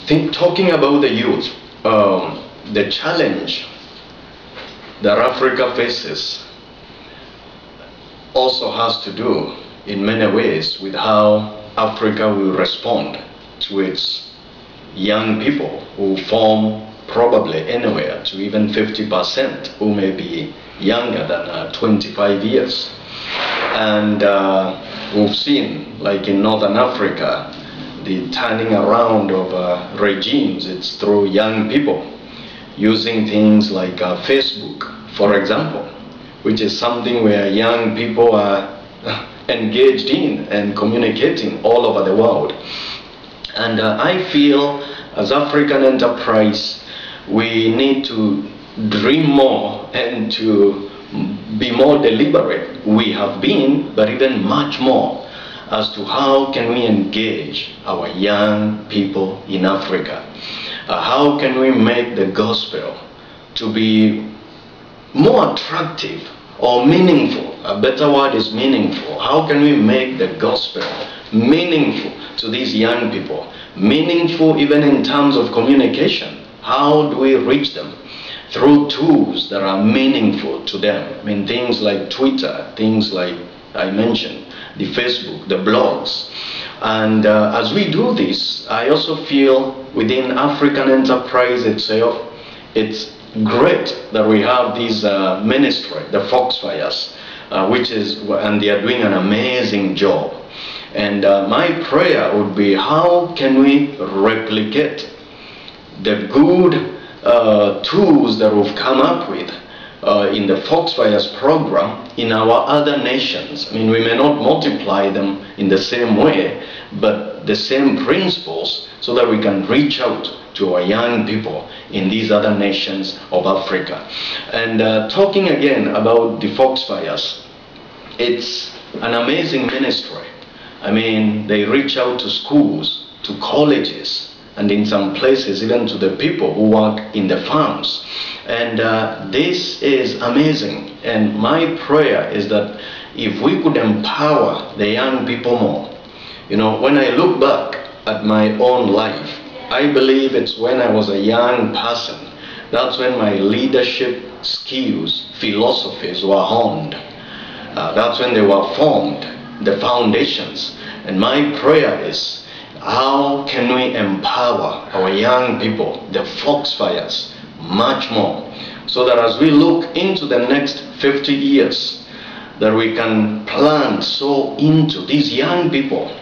Talking about the youth, the challenge that Africa faces also has to do in many ways with how Africa will respond to its young people who form probably anywhere to even 50% who may be younger than 25 years. And we've seen, like in Northern Africa, the turning around of regimes. It's through young people using things like Facebook, for example, which is something where young people are engaged in and communicating all over the world. And I feel as African enterprise, we need to dream more and to be more deliberate. We have been, but even much more, as to how can we engage our young people in Africa. How can we make the gospel to be more attractive or meaningful? A better word is meaningful. How can we make the gospel meaningful to these young people? Meaningful even in terms of communication. How do we reach them? Through tools that are meaningful to them. I mean, things like Twitter, things like I mentioned, the Facebook, the blogs. And as we do this, I also feel within African enterprise itself, it's great that we have this ministry, the Foxfires, and they are doing an amazing job. And my prayer would be, how can we replicate the good tools that we've come up with in the Foxfires program in our other nations? I mean, we may not multiply them in the same way, but the same principles, so that we can reach out to our young people in these other nations of Africa. And talking again about the Foxfires, it's an amazing ministry. I mean, they reach out to schools, to colleges, and in some places even to the people who work in the farms. And this is amazing. And my prayer is that if we could empower the young people more. You know, when I look back at my own life, I believe it's when I was a young person. That's when my leadership skills, philosophies were honed. That's when they were formed, the foundations. And my prayer is, how can we empower our young people, the Foxfires, much more, so that as we look into the next 50 years, that we can plant so into these young people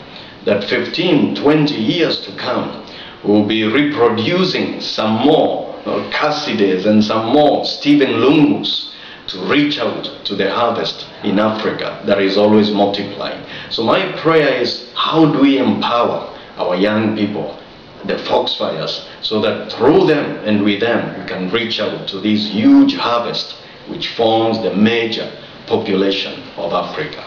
that 15, 20 years to come, we'll be reproducing some more Cassidy's and some more Stephen Lungus to reach out to the harvest in Africa that is always multiplying. So my prayer is, how do we empower our young people, the Foxfires, so that through them and with them we can reach out to this huge harvest which forms the major population of Africa.